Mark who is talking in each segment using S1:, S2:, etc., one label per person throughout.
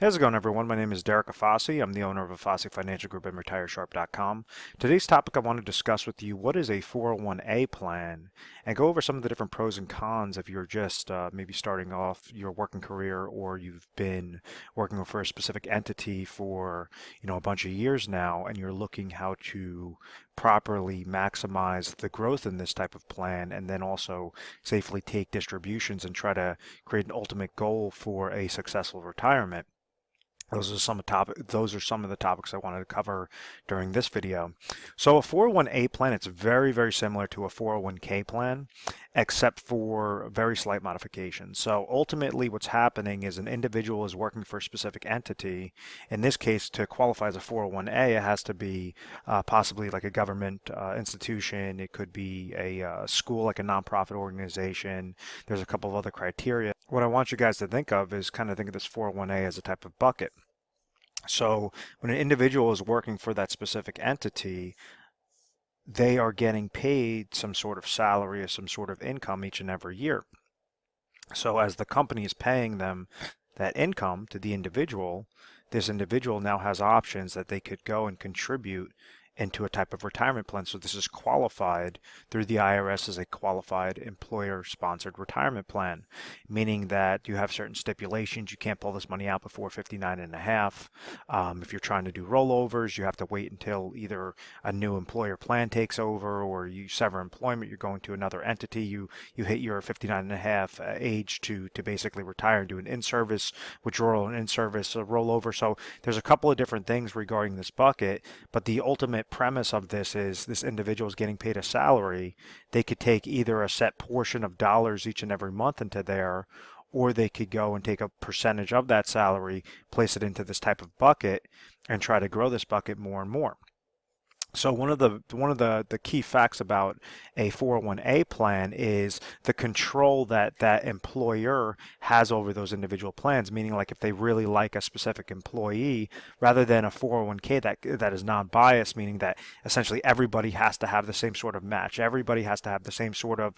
S1: How's it going, everyone? My name is Derek Afasi. I'm the owner of Afasi Financial Group and retiresharp.com. Today's topic I want to discuss with you what is a 401a plan and go over some of the different pros and cons if you're just maybe starting off your working career or you've been working for a specific entity for a bunch of years now and you're looking how to properly maximize the growth in this type of plan and then also safely take distributions and try to create an ultimate goal for a successful retirement. Those are some of the topics I wanted to cover during this video. So a 401a plan, it's very, very similar to a 401k plan, except for very slight modifications. So ultimately what's happening is an individual is working for a specific entity. In this case, to qualify as a 401a, it has to be possibly like a government institution. It could be a school, like a nonprofit organization. There's a couple of other criteria. What I want you guys to think of is kind of think of this 401a as a type of bucket. So when an individual is working for that specific entity, they are getting paid some sort of salary or some sort of income each and every year. So as the company is paying them that income to the individual, this individual now has options that they could go and contribute into a type of retirement plan. So this is qualified through the IRS as a qualified employer-sponsored retirement plan, meaning that you have certain stipulations. You can't pull this money out before 59 and a half. If you're trying to do rollovers, you have to wait until either a new employer plan takes over or you sever employment, you're going to another entity, you hit your 59 and a half age to basically retire and do an in-service withdrawal and in-service rollover. So there's a couple of different things regarding this bucket, but the ultimate premise of this is this individual is getting paid a salary. They could take either a set portion of dollars each and every month into there, or they could go and take a percentage of that salary, place it into this type of bucket, and try to grow this bucket more and more. So one of the key facts about a 401a plan is the control that that employer has over those individual plans, meaning like if they really like a specific employee, rather than a 401k that is non-biased, meaning that essentially everybody has to have the same sort of match, everybody has to have the same sort of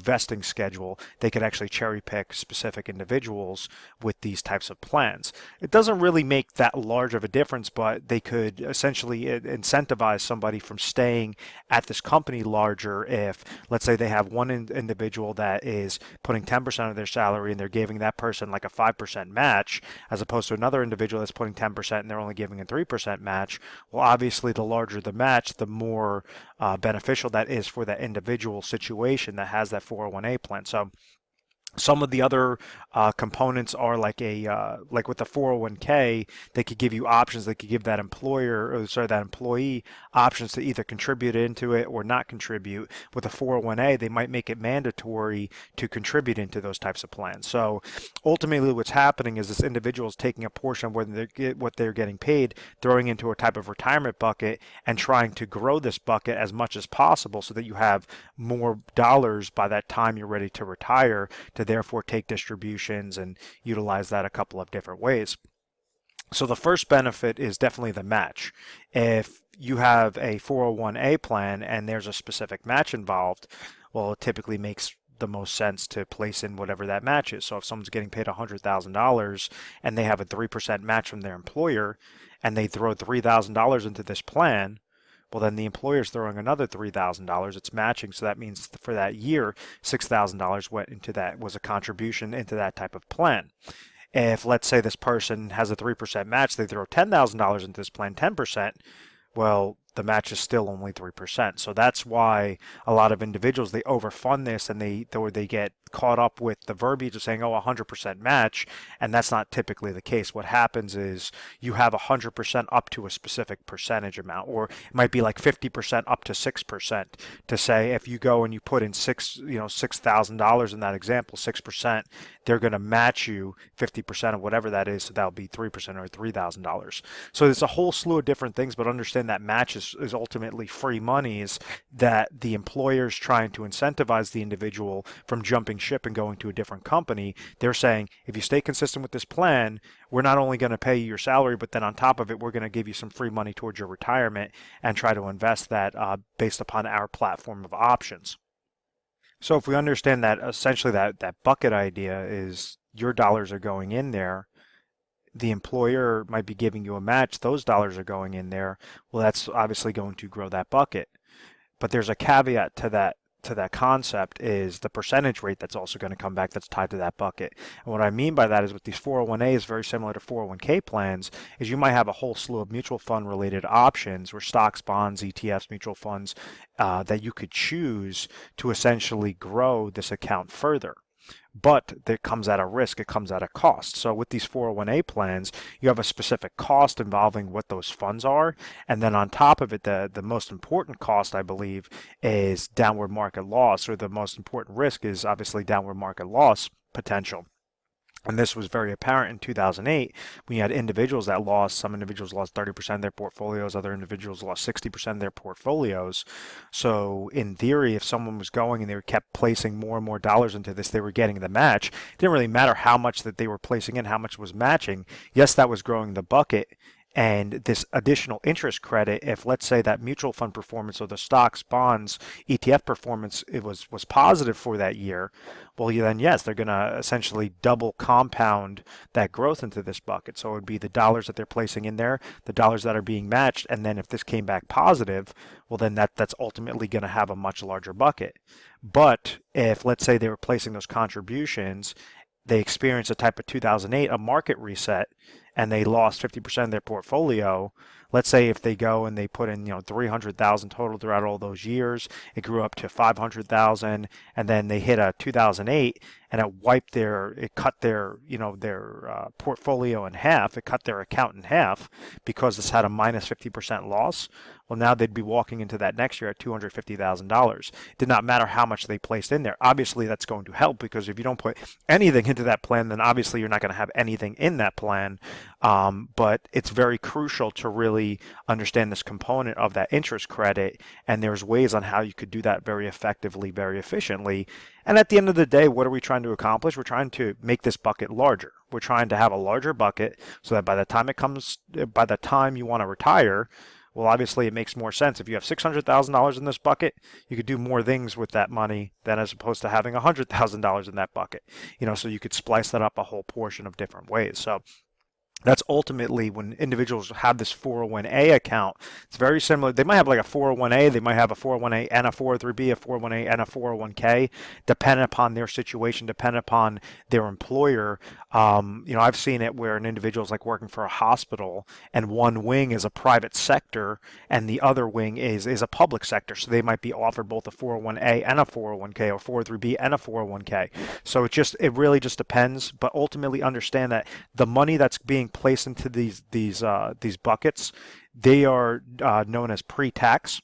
S1: vesting schedule. They could actually cherry pick specific individuals with these types of plans. It doesn't really make that large of a difference, but they could essentially incentivize somebody from staying at this company larger if, let's say, they have one individual that is putting 10% of their salary and they're giving that person like a 5% match, as opposed to another individual that's putting 10% and they're only giving a 3% match. Well, obviously, the larger the match, the more beneficial that is for that individual situation that has that 401a plan. So some of the other components are like like with the 401k, they could give you options. They could give that that employee options to either contribute into it or not contribute. With a 401a, they might make it mandatory to contribute into those types of plans. So ultimately, what's happening is this individual is taking a portion of what they're getting paid, throwing into a type of retirement bucket, and trying to grow this bucket as much as possible so that you have more dollars by that time you're ready to retire, to therefore take distributions and utilize that a couple of different ways. So the first benefit is definitely the match. If you have a 401a plan and there's a specific match involved, well, it typically makes the most sense to place in whatever that match is. So if someone's getting paid $100,000 and they have a 3% match from their employer and they throw $3,000 into this plan, well, then the employer's throwing another $3,000. It's matching, so that means for that year, $6,000 went into that, was a contribution into that type of plan. If, let's say, this person has a 3% match, they throw $10,000 into this plan, 10%, well, the match is still only 3%. So that's why a lot of individuals, they overfund this and they get caught up with the verbiage of saying, oh, 100% match, and that's not typically the case. What happens is you have 100% up to a specific percentage amount, or it might be like 50% up to 6%, to say if you go and you put in $6,000 in that example, 6%, they're going to match you 50% of whatever that is, so that'll be 3% or $3,000. So there's a whole slew of different things, but understand that match is ultimately free monies that the employer is trying to incentivize the individual from jumping ship and going to a different company. They're saying, if you stay consistent with this plan, we're not only going to pay you your salary, but then on top of it, we're going to give you some free money towards your retirement and try to invest that based upon our platform of options. So if we understand that essentially that bucket idea is your dollars are going in there, the employer might be giving you a match, those dollars are going in there. Well, that's obviously going to grow that bucket. But there's a caveat to that concept is the percentage rate that's also going to come back that's tied to that bucket. And what I mean by that is with these 401as, very similar to 401k plans, is you might have a whole slew of mutual fund related options or stocks, bonds, ETFs, mutual funds that you could choose to essentially grow this account further. But that comes at a risk, it comes at a cost. So with these 401a plans, you have a specific cost involving what those funds are. And then on top of it, the most important cost, I believe, is downward market loss, or the most important risk is obviously downward market loss potential. And this was very apparent in 2008 when you had individuals that lost, some individuals lost 30% of their portfolios, other individuals lost 60% of their portfolios. So in theory, if someone was going and they kept placing more and more dollars into this, they were getting the match. It didn't really matter how much that they were placing in, how much was matching. Yes, that was growing the bucket. And this additional interest credit, if let's say that mutual fund performance or the stocks, bonds, ETF performance it was positive for that year, well, then yes, they're going to essentially double compound that growth into this bucket. So it would be the dollars that they're placing in there, the dollars that are being matched, and then if this came back positive, well, then that's ultimately going to have a much larger bucket. But if let's say they were placing those contributions, they experienced a type of 2008, a market reset, and they lost 50% of their portfolio. Let's say if they go and they put in, 300,000 total throughout all those years, it grew up to 500,000, and then they hit a 2008, and it cut their, their portfolio in half. It cut their account in half because this had a minus 50% loss. Well, now they'd be walking into that next year at $250,000. It did not matter how much they placed in there. Obviously, that's going to help because if you don't put anything into that plan, then obviously you're not going to have anything in that plan. But it's very crucial to really understand this component of that interest credit, and there's ways on how you could do that very effectively, very efficiently. And at the end of the day, what are we trying to accomplish? We're trying to make this bucket larger. We're trying to have a larger bucket so that by the time you want to retire, well, obviously it makes more sense. If you have $600,000 in this bucket, you could do more things with that money than as opposed to having $100,000 in that bucket. So you could splice that up a whole portion of different ways. So that's ultimately when individuals have this 401a account. It's very similar. They might have like a 401a, they might have a 401a and a 403b, a 401a and a 401k, depending upon their situation, depending upon their employer. I've seen it where an individual is like working for a hospital and one wing is a private sector and the other wing is a public sector. So they might be offered both a 401a and a 401k or 403b and a 401k. So it really just depends. But ultimately understand that the money that's being placed into these buckets, they are known as pre-tax.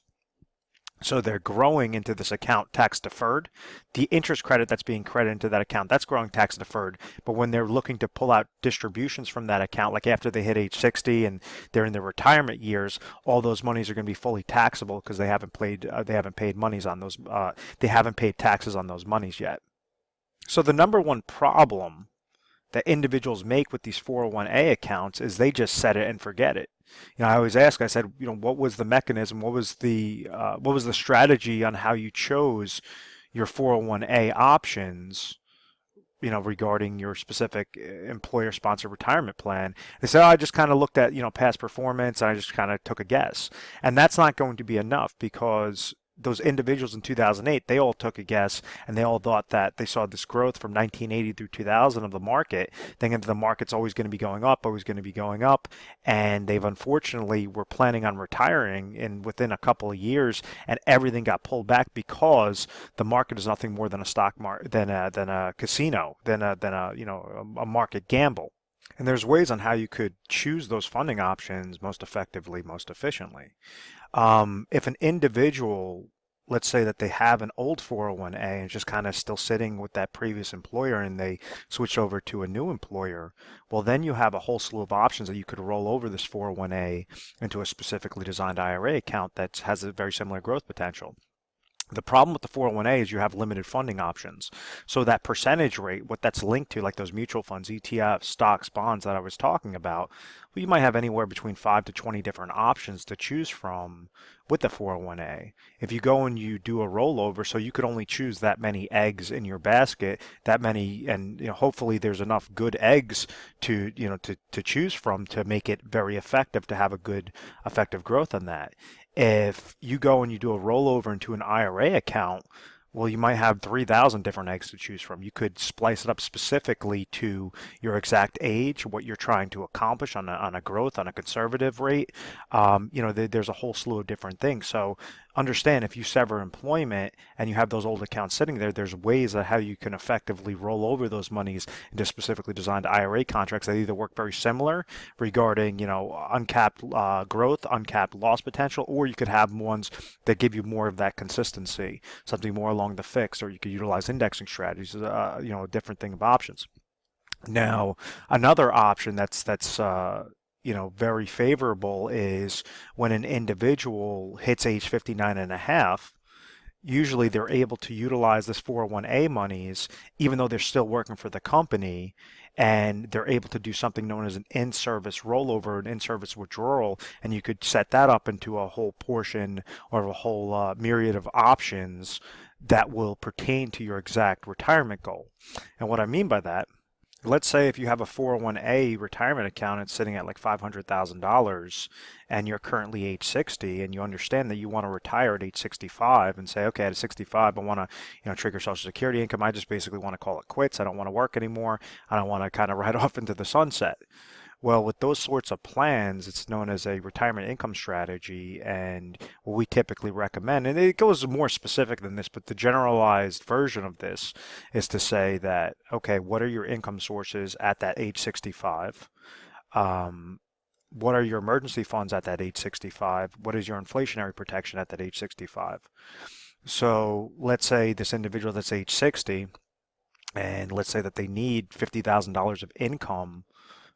S1: So they're growing into this account tax deferred. The interest credit that's being credited into that account, that's growing tax deferred. But when they're looking to pull out distributions from that account, like after they hit age 60 and they're in their retirement years, all those monies are going to be fully taxable because they haven't paid monies on those. They haven't paid taxes on those monies yet. So the number one problem that individuals make with these 401a accounts is they just set it and forget it. I always ask, I said, what was the mechanism? What was the strategy on how you chose your 401a options, regarding your specific employer-sponsored retirement plan? They said, I just kind of looked at, past performance, and I just kind of took a guess. And that's not going to be enough because those individuals in 2008, they all took a guess and they all thought that they saw this growth from 1980 through 2000 of the market, thinking that the market's always going to be going up, and they've unfortunately were planning on retiring within a couple of years, and everything got pulled back because the market is nothing more than a stock market, than a casino, than a market gamble. And there's ways on how you could choose those funding options most effectively, most efficiently. If an individual, let's say that they have an old 401a and just kind of still sitting with that previous employer and they switch over to a new employer, well, then you have a whole slew of options that you could roll over this 401a into a specifically designed IRA account that has a very similar growth potential. The problem with the 401A is you have limited funding options. So that percentage rate, what that's linked to, like those mutual funds, ETFs, stocks, bonds that I was talking about, well, you might have anywhere between 5 to 20 different options to choose from with the 401A. If you go and you do a rollover, so you could only choose that many eggs in your basket, that many, and hopefully there's enough good eggs to to choose from to make it very effective to have a good effective growth on that. If you go and you do a rollover into an IRA account, well, you might have 3,000 different eggs to choose from. You could splice it up specifically to your exact age, what you're trying to accomplish on a growth, on a conservative rate. There's a whole slew of different things. So understand if you sever employment and you have those old accounts sitting there, there's ways of how you can effectively roll over those monies into specifically designed IRA contracts that either work very similar regarding, uncapped growth, uncapped loss potential, or you could have ones that give you more of that consistency, something more along the fixed, or you could utilize indexing strategies, a different thing of options. Now, another option that's very favorable is when an individual hits age 59 and a half, usually they're able to utilize this 401A monies, even though they're still working for the company, and they're able to do something known as an in-service rollover, an in-service withdrawal, and you could set that up into a whole portion or a whole myriad of options that will pertain to your exact retirement goal. And what I mean by that, let's say if you have a 401A retirement account, it's sitting at like $500,000 and you're currently age 60 and you understand that you want to retire at age 65 and say, okay, at 65, I want to, trigger Social Security income. I just basically want to call it quits. I don't want to work anymore. I don't want to kind of ride off into the sunset. Well, with those sorts of plans, it's known as a retirement income strategy, and what we typically recommend, and it goes more specific than this, but the generalized version of this is to say that, okay, what are your income sources at that age 65? What are your emergency funds at that age 65? What is your inflationary protection at that age 65? So let's say this individual that's age 60, and let's say that they need $50,000 of income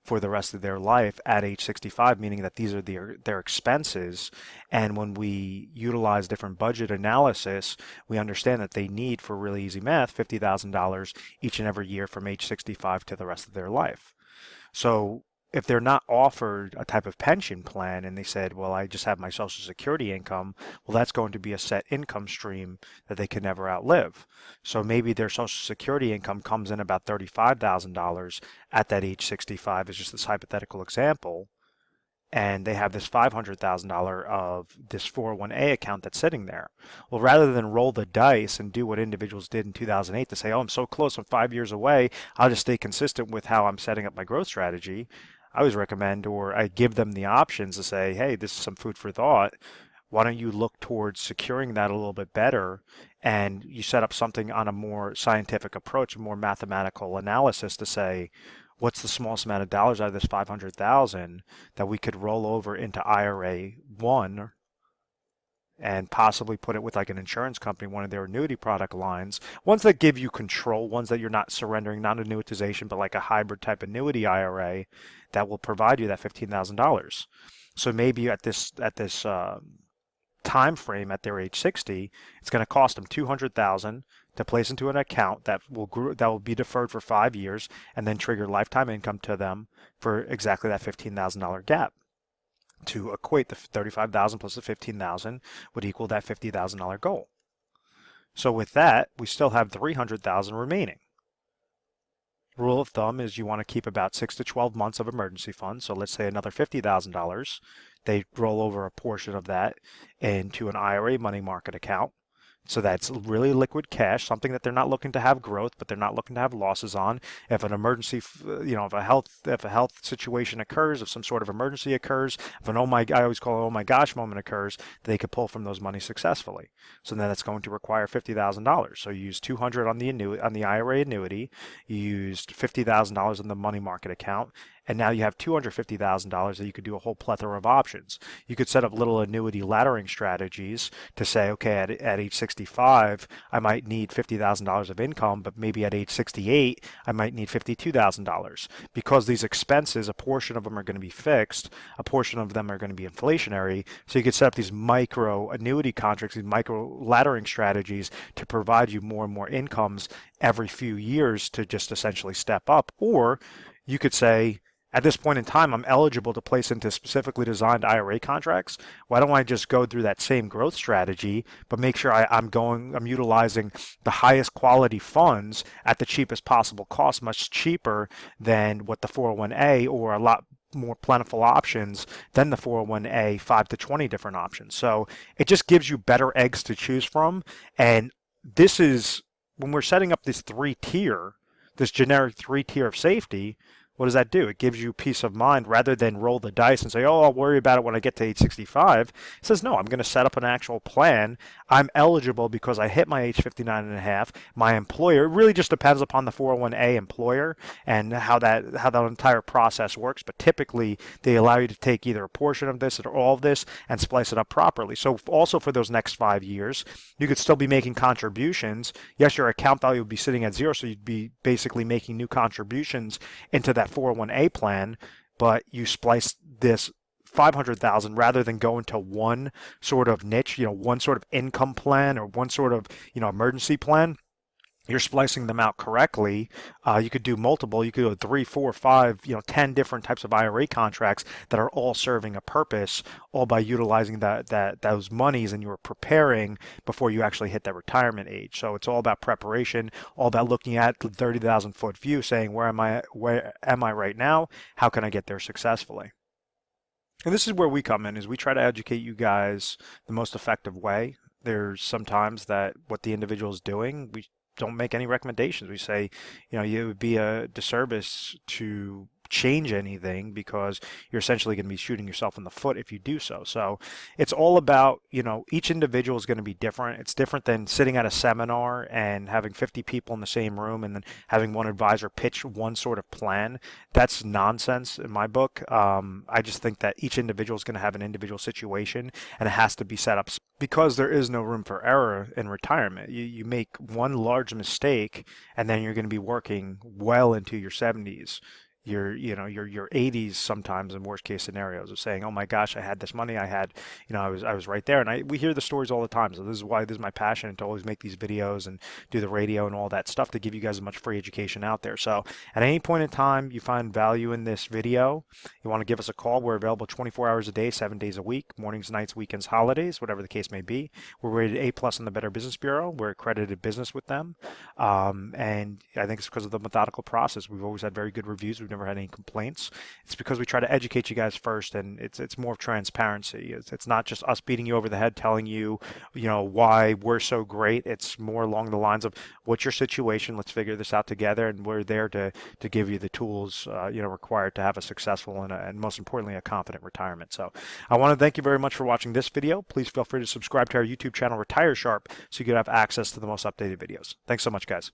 S1: for the rest of their life at age 65, meaning that these are their expenses. And when we utilize different budget analysis, we understand that they need, for really easy math, $50,000 each and every year from age 65 to the rest of their life. So if they're not offered a type of pension plan and they said, well, I just have my Social Security income, well, that's going to be a set income stream that they can never outlive. So maybe their Social Security income comes in about $35,000 at that age 65, is just this hypothetical example, and they have this $500,000 of this 401A account that's sitting there. Well, rather than roll the dice and do what individuals did in 2008 to say, oh, I'm so close, I'm 5 years away, I'll just stay consistent with how I'm setting up my growth strategy, I always recommend, or I give them the options to say, hey, this is some food for thought. Why don't you look towards securing that a little bit better, and you set up something on a more scientific approach, a more mathematical analysis to say, what's the smallest amount of dollars out of this 500,000 that we could roll over into IRA 1 and possibly put it with like an insurance company, one of their annuity product lines, ones that give you control, ones that you're not surrendering, not annuitization, but like a hybrid type annuity IRA that will provide you that $15,000. So maybe at this time frame at their age 60, it's going to cost them $200,000 to place into an account that will be deferred for 5 years and then trigger lifetime income to them for exactly that $15,000 gap. To equate, the $35,000 plus the $15,000 would equal that $50,000 goal. So with that, we still have $300,000 remaining. Rule of thumb is you want to keep about 6 to 12 months of emergency funds. So let's say another $50,000. They roll over a portion of that into an IRA money market account. So that's really liquid cash, something that they're not looking to have growth, but they're not looking to have losses on. If an emergency, if a health situation occurs, if some sort of emergency occurs, if I always call it oh my gosh moment occurs, they could pull from those money successfully. So then that's going to require $50,000. So you use $200 on the IRA annuity, you used $50,000 in the money market account, and now you have $250,000 that you could do a whole plethora of options. You could set up little annuity laddering strategies to say, okay, at age 65, I might need $50,000 of income, but maybe at age 68, I might need $52,000. Because these expenses, a portion of them are going to be fixed, a portion of them are going to be inflationary. So you could set up these micro annuity contracts, these micro laddering strategies to provide you more and more incomes every few years to just essentially step up. Or you could say, at this point in time, I'm eligible to place into specifically designed IRA contracts. Why don't I just go through that same growth strategy, but make sure I'm utilizing the highest quality funds at the cheapest possible cost, much cheaper than what the 401a, or a lot more plentiful options than the 401a, 5 to 20 different options. So it just gives you better eggs to choose from. And this is, when we're setting up this generic 3-tier of safety, what does that do? It gives you peace of mind rather than roll the dice and say, oh, I'll worry about it when I get to age 65. It says, no, I'm going to set up an actual plan. I'm eligible because I hit my age 59 and a half. My employer, it really just depends upon the 401a employer and how that entire process works. But typically, they allow you to take either a portion of this or all of this and splice it up properly. So also for those next 5 years, you could still be making contributions. Yes, your account value would be sitting at zero, so you'd be basically making new contributions into that 401a plan, but you splice this 500,000 rather than go into one sort of niche, one sort of income plan or one sort of, emergency plan. You're splicing them out correctly. You could do multiple. You could do 3, 4, 5, 10 different types of IRA contracts that are all serving a purpose, all by utilizing those monies, and you were preparing before you actually hit that retirement age. So it's all about preparation, all about looking at the 30,000-foot view, saying, where am I right now? How can I get there successfully? And this is where we come in, is we try to educate you guys the most effective way. There's sometimes that what the individual is doing, we don't make any recommendations. We say, it would be a disservice to change anything because you're essentially going to be shooting yourself in the foot if you do so. So it's all about, each individual is going to be different. It's different than sitting at a seminar and having 50 people in the same room and then having one advisor pitch one sort of plan. That's nonsense in my book. I just think that each individual is going to have an individual situation, and it has to be set up because there is no room for error in retirement. You make one large mistake and then you're going to be working well into your 70s. Your 80s sometimes in worst case scenarios of saying, oh my gosh, I had this money, I was right there. And we hear the stories all the time. So this is my passion, to always make these videos and do the radio and all that stuff to give you guys as much free education out there. So at any point in time you find value in this video, you want to give us a call. We're available 24 hours a day, 7 days a week, mornings, nights, weekends, holidays, whatever the case may be. We're rated A+ in the Better Business Bureau. We're accredited business with them. And I think it's because of the methodical process. We've always had very good reviews. We've never had any complaints. It's because we try to educate you guys first, and it's more of transparency. It's not just us beating you over the head telling you, why we're so great. It's more along the lines of, what's your situation? Let's figure this out together, and we're there to give you the tools required to have a successful and most importantly a confident retirement. So I want to thank you very much for watching this video. Please feel free to subscribe to our YouTube channel, Retire Sharp, so you can have access to the most updated videos. Thanks so much, guys.